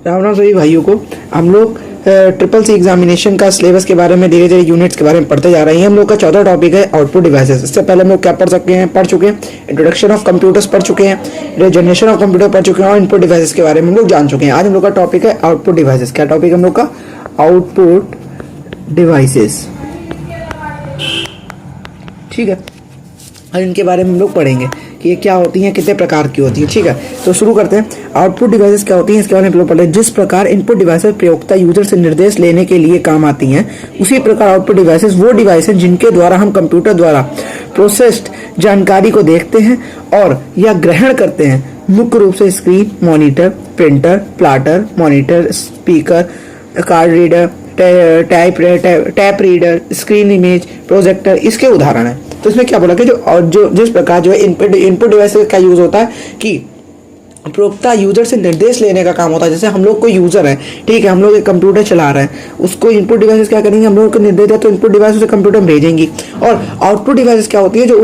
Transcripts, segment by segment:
राम राम सभी भाइयों को। हम लोग ट्रिपल सी एग्जामिनेशन का सिलेबस के बारे में धीरे धीरे यूनिट्स के बारे में पढ़ते जा रहे हैं। हम लोग का चौथा टॉपिक है आउटपुट डिवाइसेस। इससे पहले हम लोग क्या पढ़ चुके हैं इंट्रोडक्शन ऑफ कंप्यूटर्स पढ़ चुके हैं, जनरेशन ऑफ कंप्यूटर पढ़ चुके हैं और इनपुट डिवाइसेस के बारे में हम लोग जान चुके हैं। आज हम लोग का टॉपिक है आउटपुट डिवाइसेस। क्या टॉपिक है हम लोग का? Output devices. ठीक है, और इनके बारे में हम लोग पढ़ेंगे कि ये क्या होती हैं, कितने प्रकार की होती हैं। ठीक है, तो शुरू करते हैं। आउटपुट डिवाइसेस क्या होती हैं इसके बारे में हम लोग पढ़े। जिस प्रकार इनपुट डिवाइसेस प्रयोक्ता यूजर से निर्देश लेने के लिए काम आती हैं, उसी प्रकार आउटपुट डिवाइसेस वो डिवाइस हैं जिनके द्वारा हम कंप्यूटर द्वारा प्रोसेस्ड जानकारी को देखते हैं और या ग्रहण करते हैं। मुख्य रूप से screen, monitor, printer, plotter, monitor, speaker, card reader, tap reader, screen image, projector इसके उदाहरण है। तो इसमें क्या बोला कि जो जिस प्रकार जो है इनपुट डिवाइस का यूज होता है कि प्रयोक्ता यूजर से निर्देश लेने का काम होता है। जैसे हम लोग कोई यूजर है, ठीक है, हम लोग एक कंप्यूटर चला रहे हैं, उसको इनपुट डिवाइसेस क्या करेंगे, हम लोग को निर्देश दिया तो इनपुट डिवाइस उसे कंप्यूटर में भेजेंगी। और आउटपुट डिवाइसेस क्या होती है, जो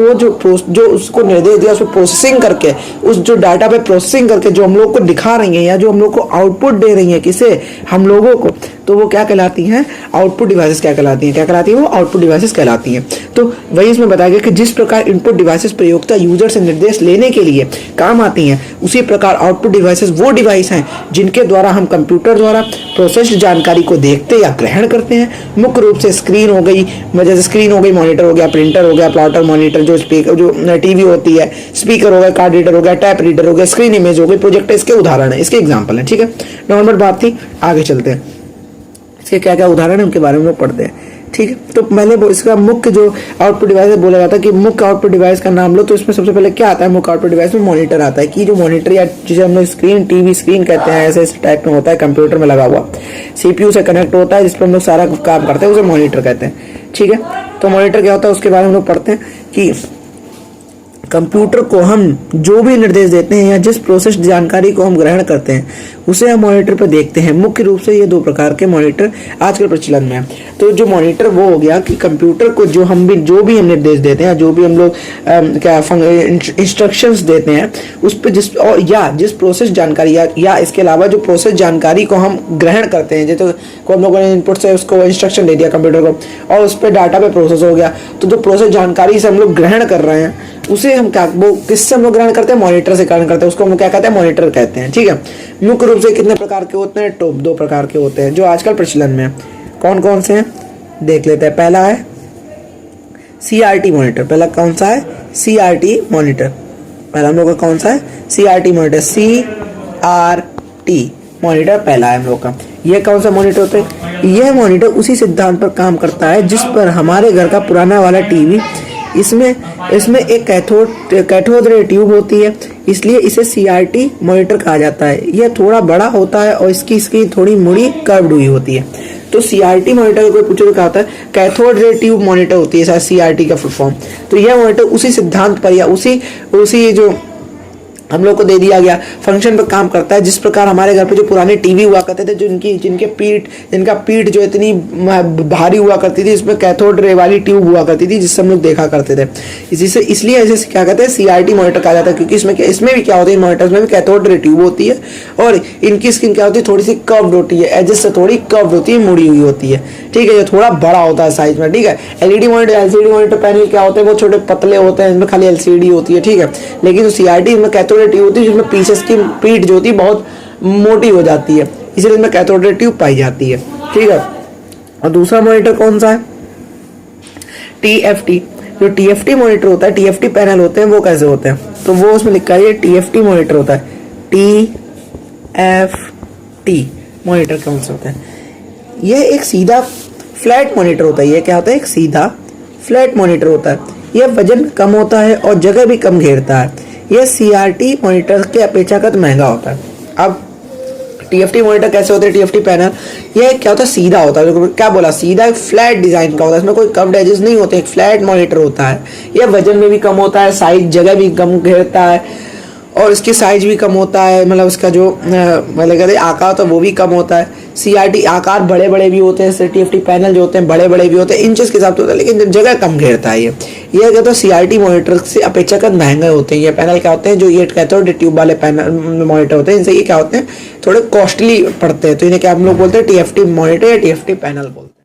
उसको निर्देश दिया उसको प्रोसेसिंग करके, उस जो डाटा पे प्रोसेसिंग करके जो हम लोग को दिखा रही है या जो हम लोग को आउटपुट दे रही है, किसे, हम लोगों को, तो वो क्या कहलाती हैं? आउटपुट डिवाइसेस क्या कहलाती हैं? वो आउटपुट डिवाइसेस कहलाती हैं। तो वही इसमें बताया गया कि जिस प्रकार इनपुट डिवाइसेस प्रयोक्ता यूजर से निर्देश लेने के लिए काम आती हैं, उसी प्रकार आउटपुट डिवाइसेस वो डिवाइस हैं जिनके द्वारा हम कंप्यूटर द्वारा प्रोसेस्ड जानकारी को देखते या ग्रहण करते हैं। मुख्य रूप से स्क्रीन हो गई, जैसे स्क्रीन हो गई, मॉनिटर हो गया, प्रिंटर हो गया, प्लॉटर, मॉनिटर, जो स्पीकर, जो टीवी होती है, स्पीकर हो गया, कार्ड रीडर हो गया, टैप रीडर हो गया, स्क्रीन इमेज हो गई, प्रोजेक्टर, इसके उदाहरण है, इसके एग्जाम्पल है। ठीक है, नॉर्मल बात थी, आगे चलते हैं। इसके क्या क्या उदाहरण है उनके बारे में लोग पढ़ते हैं। ठीक है, तो मैंने इसका मुख्य जो आउटपुट डिवाइस बोला जाता है कि मुख्य आउटपुट डिवाइस का नाम लो, तो इसमें सबसे पहले क्या आता है? मुख्य आउटपुट डिवाइस में मॉनिटर आता है कि जो मॉनिटर या जिसे हम लोग स्क्रीन, टीवी स्क्रीन कहते हैं, ऐसे इस टाइप में होता है, कंप्यूटर में लगा हुआ, सीपीयू से कनेक्ट होता है, जिस पर हम लोग सारा काम करते हैं, उसे मॉनिटर कहते हैं। ठीक है, तो मॉनिटर क्या होता है उसके बारे में हम लोग पढ़ते हैं कि कंप्यूटर को हम जो भी निर्देश देते हैं या जिस प्रोसेस जानकारी को हम ग्रहण करते हैं उसे हम मॉनिटर पर देखते हैं। मुख्य रूप से ये दो प्रकार के मॉनिटर आजकल प्रचलन में है। तो जो मॉनिटर वो हो गया कि कंप्यूटर को जो हम निर्देश देते हैं, जो भी हम लोग इंस्ट्रक्शंस देते हैं, उस पर जिस प्रोसेस जानकारी या इसके अलावा जो प्रोसेस जानकारी को हम ग्रहण करते हैं, जैसे को हम लोगों ने इनपुट से उसको इंस्ट्रक्शन दे दिया कंप्यूटर को और उस पर डाटा पे प्रोसेस हो गया, तो जो प्रोसेस जानकारी से हम लोग ग्रहण कर रहे हैं उसे हम वो किससे हम लोग ग्रहण करते हैं? मॉनिटर से ग्रहण करते हैं, उसको हम क्या कहते हैं? मॉनिटर कहते हैं। ठीक है, मुख्य रूप से कितने प्रकार के होते हैं? दो प्रकार के होते हैं जो आजकल प्रचलन में है। कौन कौन से हैं देख लेते हैं। पहला है CRT मॉनिटर। पहला कौन सा है? CRT monitor. पहला हम लोग का कौन सा है? CRT monitor. CRT मॉनिटर पहला है हम लोग का। यह कौन सा मॉनिटर होता है? यह मॉनिटर उसी सिद्धांत पर काम करता है जिस पर हमारे घर का पुराना वाला टीवी, इसमें एक कैथोड रे ट्यूब होती है, इसलिए इसे CRT मॉनिटर कहा जाता है। यह थोड़ा बड़ा होता है और इसकी स्क्रीन थोड़ी मुड़ी कर्व्ड हुई होती है। तो CRT मॉनिटर को कोई पूछे तो क्या होता है? कैथोड रे ट्यूब मॉनिटर होती है CRT का फुल फॉर्म। तो यह मॉनिटर उसी सिद्धांत पर या उसी जो हम लोग को दे दिया गया फंक्शन पर काम करता है। जिस प्रकार हमारे घर पे जो पुराने टीवी हुआ करते थे, जिनका पीठ जो इतनी भारी हुआ करती थी, इसमें कैथोड रे वाली ट्यूब हुआ करती थी जिससे हम लोग देखा करते थे। इसलिए इसे क्या कहते हैं? CRT मॉनिटर कहा जाता है, क्योंकि इसमें भी क्या होता है? इन मॉनिटर्स में भी कैथोड रे ट्यूब होती है और इनकी स्क्रीन क्या होती है? थोड़ी सी कर्व्ड होती है, एजेस से थोड़ी कर्व्ड होती है, मुड़ी हुई होती है। ठीक है, ये थोड़ा बड़ा होता है साइज में। ठीक है, LCD मॉनिटर पैनल क्या होते हैं? वो छोटे पतले होते हैं, इनमें खाली LCD होती है। ठीक है, लेकिन CRT में कैथोड रे ट्यूब होती है जिसमें पीसेस की पीठ जो होती है बहुत मोटी हो जाती है, इसलिए इसमें कैथोड रे ट्यूब पाई जाती है। ठीक है, और दूसरा मॉनिटर कौन सा है? TFT। जो TFT मॉनिटर होता है, TFT पैनल होते हैं, वो कैसे होते हैं? तो वो उसमें लिखा है TFT मॉनिटर होता है। TFT मॉनिटर कौन सा होता है? यह एक सीधा फ्लैट मॉनिटर होता है। यह क्या होता है? एक सीधा फ्लैट मॉनिटर होता है। यह वजन कम होता है और जगह भी कम घेरता है। यह CRT मॉनिटर के अपेक्षाकृत महंगा होता है। अब TFT मॉनिटर कैसे होते हैं? TFT पैनल यह क्या होता है? सीधा होता है। क्या बोला? सीधा, एक फ्लैट डिजाइन का होता है, इसमें कोई कर्व्ड एजेस नहीं होते, एक फ्लैट मॉनिटर होता है। यह वजन में भी कम होता है, साइज जगह भी कम घेरता है और इसकी साइज भी कम होता है, मतलब उसका जो मतलब कहते हैं आकार तो वो भी कम होता है। CRT आकार बड़े बड़े भी होते हैं, TFT पैनल जो होते हैं बड़े बड़े भी होते हैं, इंचेस के हिसाब से होता है, लेकिन जगह कम घेरता है। ये कहते हैं CRT मॉनिटर से अपेक्षाकृत महंगे होते हैं। ये पैनल क्या होते हैं, जो ये कैथोड ट्यूब वाले पैनल मॉनिटर होते हैं, इनसे ये क्या होते हैं, थोड़े कॉस्टली पड़ते हैं, तो इन्हें क्या हम लोग बोलते हैं TFT मॉनिटर या TFT पैनल बोलते हैं।